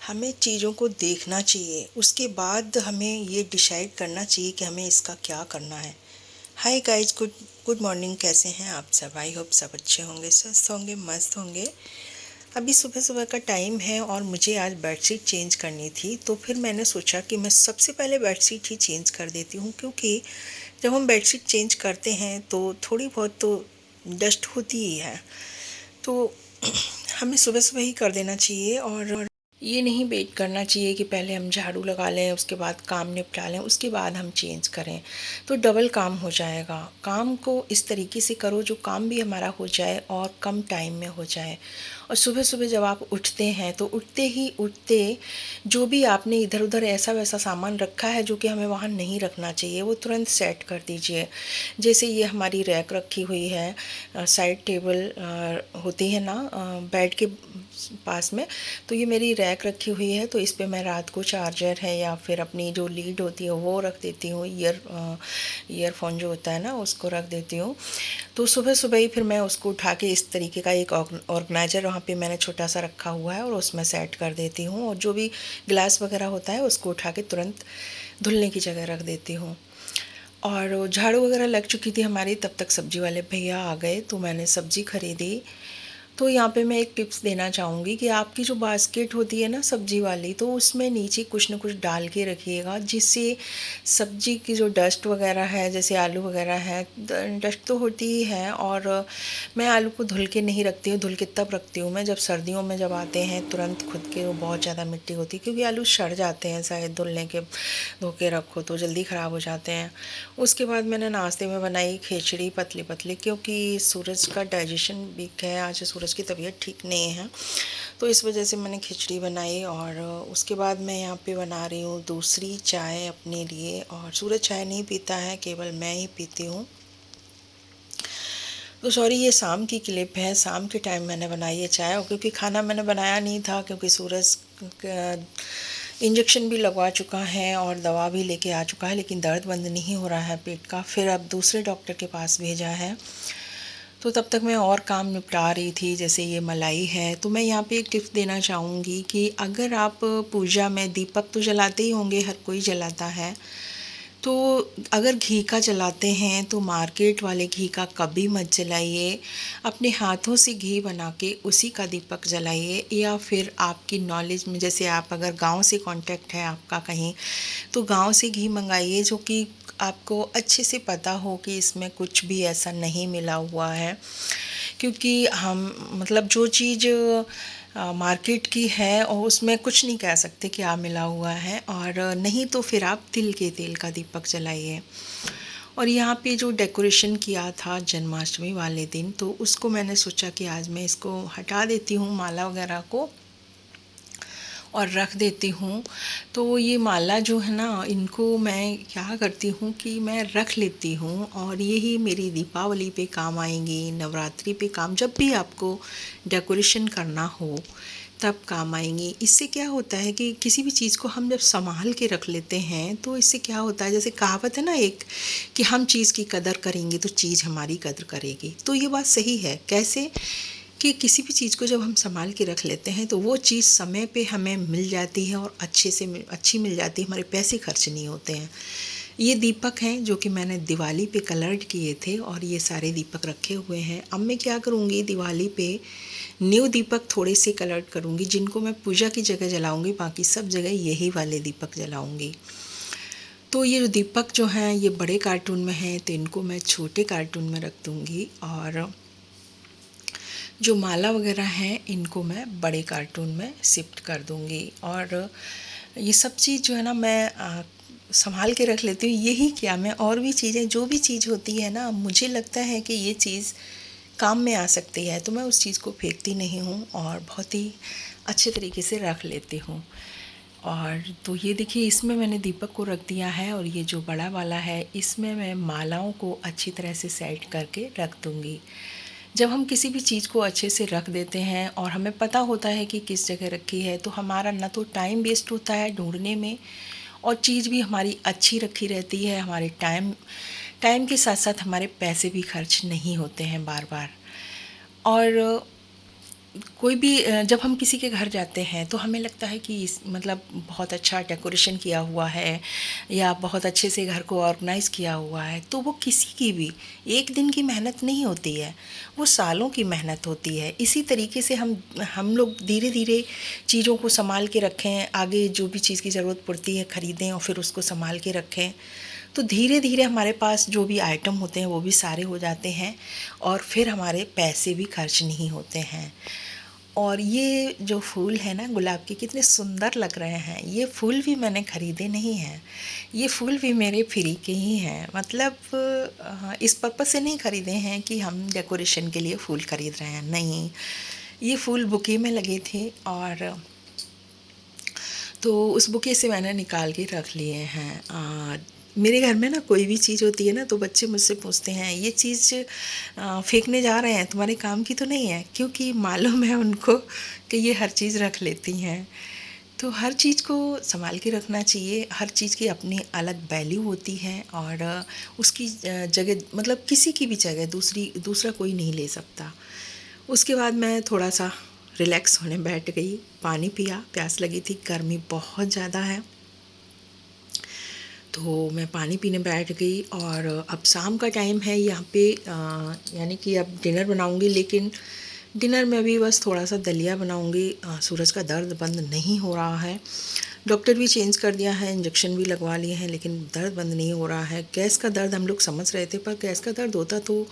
हमें चीज़ों को देखना चाहिए, उसके बाद हमें ये डिसाइड करना चाहिए कि हमें इसका क्या करना है। Hi guys, good good morning. कैसे हैं आप सब? आई होप सब अच्छे होंगे, स्वस्थ होंगे, मस्त होंगे। अभी सुबह सुबह का टाइम है और मुझे आज बेडशीट चेंज करनी थी, तो फिर मैंने सोचा कि मैं सबसे पहले बेडशीट ही चेंज कर देती हूँ, क्योंकि जब हम बेडशीट चेंज करते हैं तो थोड़ी बहुत तो डस्ट होती ही है। तो हमें सुबह सुबह ही कर देना चाहिए और ये नहीं वेट करना चाहिए कि पहले हम झाड़ू लगा लें, उसके बाद काम निपटा लें, उसके बाद हम चेंज करें, तो डबल काम हो जाएगा। काम को इस तरीके से करो जो काम भी हमारा हो जाए और कम टाइम में हो जाए। और सुबह सुबह जब आप उठते हैं तो उठते जो भी आपने इधर उधर ऐसा वैसा सामान रखा है जो कि हमें वहाँ नहीं रखना चाहिए, वो तुरंत सेट कर दीजिए। जैसे ये हमारी रैक रखी हुई है, साइड टेबल होती है ना बेड के पास में, तो ये मेरी रैक रखी हुई है। तो इस पे मैं रात को चार्जर है या फिर अपनी जो लीड होती है वो रख देती हूँ, ईयरफोन जो होता है ना उसको रख देती हूँ। तो सुबह सुबह ही फिर मैं उसको उठा के इस तरीके का एक ऑर्गेनाइज़र वहाँ पे मैंने छोटा सा रखा हुआ है और उसमें सेट कर देती हूँ, और जो भी गिलास वगैरह होता है उसको उठा के तुरंत धुलने की जगह रख देती हूँ। और झाड़ू वगैरह लग चुकी थी हमारी, तब तक सब्जी वाले भैया आ गए तो मैंने सब्जी खरीदी। तो यहाँ पे मैं एक टिप्स देना चाहूँगी कि आपकी जो बास्केट होती है ना सब्जी वाली, तो उसमें नीचे कुछ ना कुछ डाल के रखिएगा, जिससे सब्जी की जो डस्ट वगैरह है, जैसे आलू वगैरह है, डस्ट तो होती ही है। और मैं आलू को धुल के नहीं रखती हूँ, धुल के तब रखती हूँ मैं जब सर्दियों में जब आते हैं तुरंत खुद के, वो बहुत ज़्यादा मिट्टी होती है, क्योंकि आलू सड़ जाते हैं शायद धुलने के, धो के रखो तो जल्दी ख़राब हो जाते हैं। उसके बाद मैंने नाश्ते में बनाई खिचड़ी पतली पतली, क्योंकि सूरज का डाइजेशन वीक है, आज सूरज की तबीयत ठीक नहीं है, तो इस वजह से मैंने खिचड़ी बनाई। और उसके बाद मैं यहाँ पे बना रही हूँ दूसरी चाय अपने लिए, और सूरज चाय नहीं पीता है, केवल मैं ही पीती हूँ। तो सॉरी, ये शाम की क्लिप है, शाम के टाइम मैंने बनाई है चाय, और क्योंकि खाना मैंने बनाया नहीं था, क्योंकि सूरज इंजेक्शन भी लगवा चुका है और दवा भी लेके आ चुका है, लेकिन दर्द बंद नहीं हो रहा है पेट का। फिर अब दूसरे डॉक्टर के पास भेजा है, तो तब तक मैं और काम निपटा रही थी। जैसे ये मलाई है, तो मैं यहाँ पे एक टिप्स देना चाहूँगी कि अगर आप पूजा में दीपक तो जलाते ही होंगे, हर कोई जलाता है, तो अगर घी का जलाते हैं तो मार्केट वाले घी का कभी मत जलाइए। अपने हाथों से घी बना के उसी का दीपक जलाइए, या फिर आपकी नॉलेज में, जैसे आप अगर गांव से कांटेक्ट है आपका कहीं, तो गांव से घी मंगाइए जो कि आपको अच्छे से पता हो कि इसमें कुछ भी ऐसा नहीं मिला हुआ है। क्योंकि हम मतलब जो चीज़ मार्केट की है और उसमें कुछ नहीं कह सकते क्या मिला हुआ है, और नहीं तो फिर आप तिल के तेल का दीपक जलाइए। और यहाँ पे जो डेकोरेशन किया था जन्माष्टमी वाले दिन, तो उसको मैंने सोचा कि आज मैं इसको हटा देती हूँ, माला वगैरह को, और रख देती हूँ। तो ये माला जो है ना, इनको मैं क्या करती हूँ कि मैं रख लेती हूँ, और यही मेरी दीपावली पे काम आएंगी, नवरात्रि पे काम, जब भी आपको डेकोरेशन करना हो तब काम आएंगी। इससे क्या होता है कि किसी भी चीज़ को हम जब संभाल के रख लेते हैं तो इससे क्या होता है, जैसे कहावत है ना एक, कि हम चीज़ की कदर करेंगे तो चीज़ हमारी कदर करेगी। तो ये बात सही है। कैसे? कि किसी भी चीज़ को जब हम संभाल के रख लेते हैं तो वो चीज़ समय पे हमें मिल जाती है, और अच्छी मिल जाती है, हमारे पैसे खर्च नहीं होते हैं। ये दीपक हैं जो कि मैंने दिवाली पे कलर्ड किए थे, और ये सारे दीपक रखे हुए हैं। अब मैं क्या करूँगी, दिवाली पे न्यू दीपक थोड़े से कलर्ड करूँगी, जिनको मैं पूजा की जगह जलाऊँगी, बाकी सब जगह यही वाले दीपक जलाऊँगी। तो ये जो दीपक जो हैं ये बड़े कार्टून में हैं, तो इनको मैं छोटे कार्टून में रख दूँगी, और जो माला वगैरह हैं इनको मैं बड़े कार्टून में शिफ्ट कर दूँगी। और ये सब चीज़ जो है ना मैं संभाल के रख लेती हूँ। यही क्या, मैं और भी चीज़ें, जो भी चीज़ होती है ना, मुझे लगता है कि ये चीज़ काम में आ सकती है, तो मैं उस चीज़ को फेंकती नहीं हूँ और बहुत ही अच्छे तरीके से रख लेती हूँ। और तो ये देखिए, इसमें मैंने दीपक को रख दिया है, और ये जो बड़ा वाला है इसमें मैं मालाओं को अच्छी तरह से सेट करके रख दूँगी। जब हम किसी भी चीज़ को अच्छे से रख देते हैं और हमें पता होता है कि किस जगह रखी है, तो हमारा ना तो टाइम वेस्ट होता है ढूंढने में, और चीज़ भी हमारी अच्छी रखी रहती है। हमारे टाइम टाइम के साथ साथ हमारे पैसे भी खर्च नहीं होते हैं बार बार। और कोई भी जब हम किसी के घर जाते हैं तो हमें लगता है कि मतलब बहुत अच्छा डेकोरेशन किया हुआ है या बहुत अच्छे से घर को ऑर्गेनाइज़ किया हुआ है, तो वो किसी की भी एक दिन की मेहनत नहीं होती है, वो सालों की मेहनत होती है। इसी तरीके से हम लोग धीरे धीरे चीज़ों को संभाल के रखें, आगे जो भी चीज़ की ज़रूरत पड़ती है ख़रीदें और फिर उसको संभाल के रखें, तो धीरे धीरे हमारे पास जो भी आइटम होते हैं वो भी सारे हो जाते हैं और फिर हमारे पैसे भी खर्च नहीं होते हैं। और ये जो फूल है ना गुलाब के, कितने सुंदर लग रहे हैं। ये फूल भी मैंने ख़रीदे नहीं हैं, ये फूल भी मेरे फ्री के ही हैं। मतलब इस पर्पज़ से नहीं ख़रीदे हैं कि हम डेकोरेशन के लिए फूल ख़रीद रहे हैं, नहीं। ये फूल बुके में लगे थे और तो उस बुके से मैंने निकाल के रख लिए हैं। मेरे घर में ना कोई भी चीज़ होती है ना तो बच्चे मुझसे पूछते हैं ये चीज़ फेंकने जा रहे हैं, तुम्हारे काम की तो नहीं है, क्योंकि मालूम है उनको कि ये हर चीज़ रख लेती हैं। तो हर चीज़ को संभाल के रखना चाहिए, हर चीज़ की अपनी अलग वैल्यू होती है और उसकी जगह मतलब किसी की भी जगह दूसरा कोई नहीं ले सकता। उसके बाद मैं थोड़ा सा रिलैक्स होने बैठ गई, पानी पिया, प्यास लगी थी, गर्मी बहुत ज़्यादा है। तो मैं पानी पीने बैठ गई और अब शाम का टाइम है यहाँ पे, यानी कि अब डिनर बनाऊँगी, लेकिन डिनर में भी बस थोड़ा सा दलिया बनाऊँगी। सूरज का दर्द बंद नहीं हो रहा है, डॉक्टर भी चेंज कर दिया है, इंजेक्शन भी लगवा लिए हैं, लेकिन दर्द बंद नहीं हो रहा है। गैस का दर्द हम लोग समझ रहे थे, पर गैस का दर्द होता तो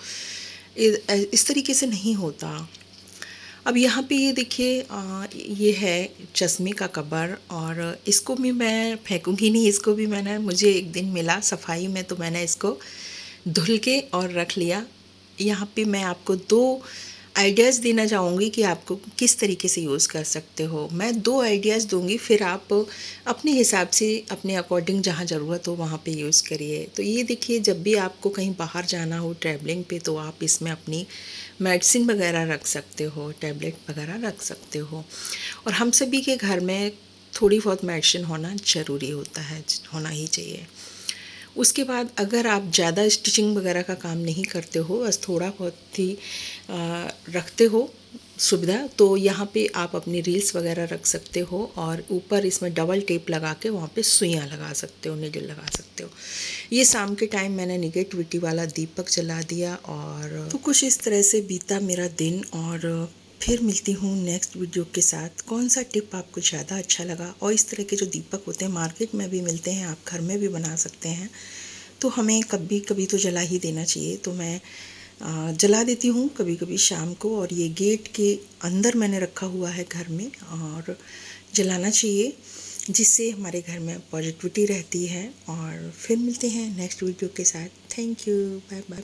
इस तरीके से नहीं होता। अब यहाँ पे ये देखिए, ये है चश्मे का कवर और इसको भी मैं फेंकूँगी नहीं, इसको भी मुझे एक दिन मिला सफाई में, तो मैंने इसको धुल के और रख लिया। यहाँ पे मैं आपको 2 आइडियाज़ देना चाहूँगी कि आपको किस तरीके से यूज़ कर सकते हो। मैं 2 आइडियाज़ दूँगी, फिर आप अपने हिसाब से अपने अकॉर्डिंग जहाँ ज़रूरत हो वहाँ पे यूज़ करिए। तो ये देखिए, जब भी आपको कहीं बाहर जाना हो ट्रैवलिंग पे, तो आप इसमें अपनी मेडिसिन वगैरह रख सकते हो, टैबलेट वगैरह रख सकते हो। और हम सभी के घर में थोड़ी बहुत मेडिसिन होना ज़रूरी होता है, होना ही चाहिए। उसके बाद अगर आप ज़्यादा स्टिचिंग वगैरह का काम नहीं करते हो, बस थोड़ा बहुत ही रखते हो सुविधा, तो यहाँ पे आप अपनी रील्स वगैरह रख सकते हो और ऊपर इसमें डबल टेप लगा के वहाँ पे सुइयाँ लगा सकते हो, नीडल लगा सकते हो। ये शाम के टाइम मैंने निगेटिविटी वाला दीपक जला दिया और तो कुछ इस तरह से बीता मेरा दिन। और फिर मिलती हूँ नेक्स्ट वीडियो के साथ। कौन सा टिप आपको ज़्यादा अच्छा लगा, और इस तरह के जो दीपक होते हैं मार्केट में भी मिलते हैं, आप घर में भी बना सकते हैं, तो हमें कभी कभी तो जला ही देना चाहिए। तो मैं जला देती हूँ कभी कभी शाम को, और ये गेट के अंदर मैंने रखा हुआ है घर में, और जलाना चाहिए जिससे हमारे घर में पॉजिटिविटी रहती है। और फिर मिलते हैं नेक्स्ट वीडियो के साथ। Thank you, bye bye.